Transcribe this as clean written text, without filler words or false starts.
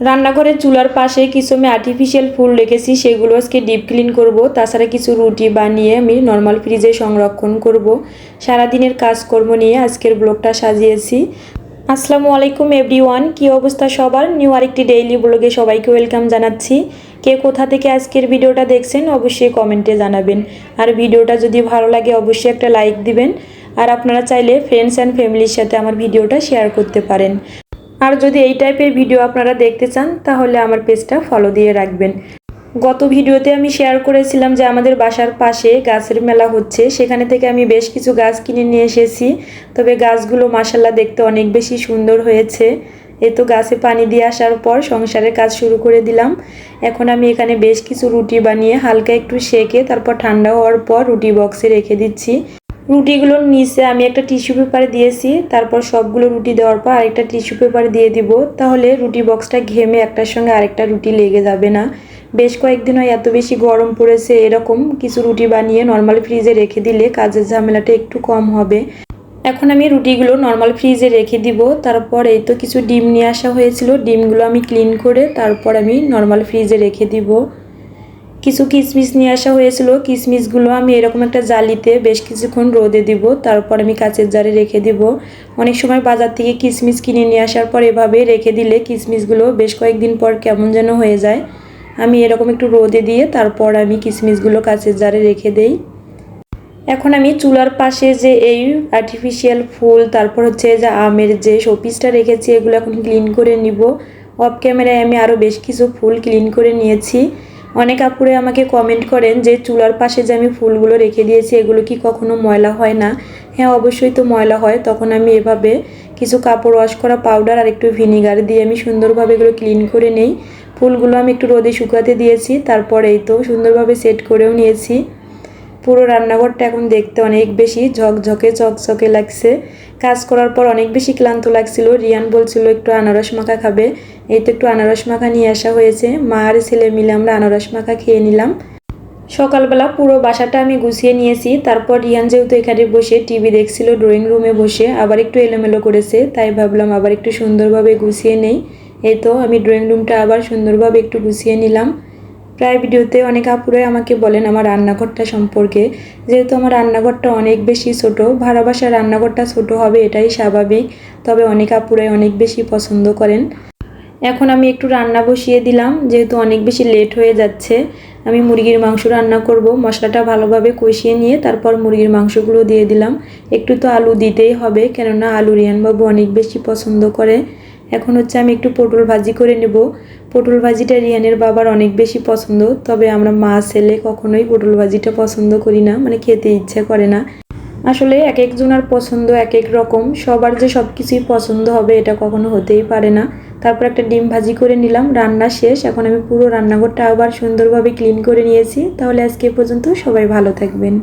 রান্নাঘরের চুলার পাশে কিছু আমি আর্টিফিশিয়াল ফুল রেখেছি, সেগুলো আজকে ডিপ ক্লিন করব। তাছাড়া কিছু রুটি বানিয়ে আমি নর্মাল ফ্রিজে সংরক্ষণ করব। সারাদিনের কাজকর্ম নিয়ে আজকের ব্লগটা সাজিয়েছি। আসসালামু আলাইকুম এভরিওয়ান, কী অবস্থা সবার? নিউ আরেকটি ডেইলি ব্লগে সবাইকে ওয়েলকাম জানাচ্ছি। কে কোথা থেকে আজকের ভিডিওটা দেখছেন অবশ্যই কমেন্টে জানাবেন। আর ভিডিওটা যদি ভালো লাগে অবশ্যই একটা লাইক দিবেন। আর আপনারা চাইলে ফ্রেন্ডস অ্যান্ড ফ্যামিলির সাথে আমার ভিডিওটা শেয়ার করতে পারেন। আর যদি এই টাইপের ভিডিও আপনারা দেখতে চান তাহলে আমার পেজটা ফলো দিয়ে রাখবেন। গত ভিডিওতে আমি শেয়ার করেছিলাম যে আমাদের বাসার পাশে গাছের মেলা হচ্ছে, সেখানে থেকে আমি বেশ কিছু গাছ কিনে নিয়ে এসেছি। তবে গাছগুলো মাশাআল্লাহ দেখতে অনেক বেশি সুন্দর হয়েছে। এই তো গাছে পানি দিয়ে আসার পর সংসারের কাজ শুরু করে দিলাম। এখন আমি এখানে বেশ কিছু রুটি বানিয়ে হালকা একটু সেকে তারপর ঠান্ডা হওয়ার পর রুটি বক্সে রেখে দিচ্ছি। রুটিগুলোর নিচে আমি একটা টিস্যু পেপার দিয়েছি, তারপর সবগুলো রুটি দেওয়ার পর আরেকটা টিস্যু পেপার দিয়ে দিব, তাহলে রুটি বক্সটা ঘেমে একটার সঙ্গে আরেকটা রুটি লেগে যাবে না। বেশ কয়েকদিন হয় এত বেশি গরম পড়েছে, এরকম কিছু রুটি বানিয়ে নর্মাল ফ্রিজে রেখে দিলে কাজের ঝামেলাটা একটু কম হবে। এখন আমি রুটিগুলো নর্মাল ফ্রিজে রেখে দিব। তারপর এই তো কিছু ডিম নিয়ে আসা হয়েছিল, ডিমগুলো আমি ক্লিন করে তারপর আমি নর্মাল ফ্রিজে রেখে দিব। কিছু কিশমিশ নিয়ে আসা হয়েছিল, কিশমিশগুলো আমি এরকম একটা জালিতে বেশ কিছুক্ষণ রোদে দিব, তারপর আমি কাচের জারে রেখে দিব। অনেক সময় বাজার থেকে কিশমিশ কিনে নিয়ে আসার পর এভাবে রেখে দিলে কিশমিশগুলো বেশ কয়েকদিন পর কেমন যেন হয়ে যায়। আমি এরকম একটু রোদে দিয়ে তারপর আমি কিশমিশগুলো কাচের জারে রেখে দেই। এখন আমি চুলার পাশে যে এই আর্টিফিশিয়াল ফুল, তারপর হচ্ছে যে আমের যে শোপিসটা রেখেছি, এগুলো এখন ক্লিন করে নিব। অফ ক্যামেরায় আমি আরও বেশ কিছু ফুল ক্লিন করে নিয়েছি। অনেক আপুরে আমাকে কমেন্ট করেন যে চুলার পাশে যে আমি ফুলগুলো রেখে দিয়েছি এগুলো কি কখনো ময়লা হয় না? হ্যাঁ, অবশ্যই তো ময়লা হয়। তখন আমি এভাবে কিছু কাপড় ওয়াশ করা পাউডার আর একটু ভিনিগার দিয়ে আমি সুন্দরভাবে এগুলো ক্লিন করে নেই। ফুলগুলো আমি একটু রোদে শুকাতে দিয়েছি, তারপর এই তো সুন্দরভাবে সেট করেও নিয়েছি। পুরো রান্নাঘরটা এখন দেখতে অনেক বেশি ঝকঝকে চকচকে লাগছে। কাজ করার পর অনেক বেশি ক্লান্ত লাগছিল। রিয়ান বলছিল একটু আনারস মাখা খাবে, এই তো একটু আনারস মাখা নিয়ে আসা হয়েছে। মা আর ছেলে মিলে আমরা আনারস মাখা খেয়ে নিলাম। সকালবেলা পুরো বাসাটা আমি গুছিয়ে নিয়েছি। তারপর রিয়ান যেহেতু এখানে বসে টিভি দেখছিল ড্রয়িং রুমে বসে, আবার একটু এলোমেলো করেছে, তাই ভাবলাম আবার একটু সুন্দরভাবে গুছিয়ে নেই। এই তো আমি ড্রয়িং রুমটা আবার সুন্দরভাবে একটু গুছিয়ে নিলাম। প্রায় ভিডিওতে অনেক আপুরাই আমাকে বলেন আমার রান্নাঘরটা সম্পর্কে। যেহেতু আমার রান্নাঘরটা অনেক বেশি ছোট, ভাড়া বাসার রান্নাঘরটা ছোট হবে এটাই স্বাভাবিক, তবে অনেক আপুরাই অনেক বেশি পছন্দ করেন। এখন আমি একটু রান্না বসিয়ে দিলাম, যেহেতু অনেক বেশি লেট হয়ে যাচ্ছে। আমি মুরগির মাংস রান্না করব। মশলাটা ভালোভাবে কষিয়ে নিয়ে তারপর মুরগির মাংসগুলো দিয়ে দিলাম। একটু তো আলু দিতেই হবে, কেননা আলু রিয়ানবাবু অনেক বেশি পছন্দ করে। এখন হচ্ছে আমি একটু পটল ভাজি করে নেব। পটল ভাজিটা রিয়ানের বাবার অনেক বেশি পছন্দ, তবে আমরা মা ছেলে কখনোই পটল ভাজিটা পছন্দ করি না, মানে খেতে ইচ্ছে করে না। আসলে এক একজনের পছন্দ এক এক রকম, সবার যে সব কিছুই পছন্দ হবে এটা কখনো হতেই পারে না। তারপর একটা ডিম ভাজি করে নিলাম। রান্না শেষ। এখন আমি পুরো রান্নাঘরটা আবার সুন্দরভাবে ক্লিন করে নিয়েছি। তাহলে আজকে পর্যন্ত সবাই ভালো থাকবেন।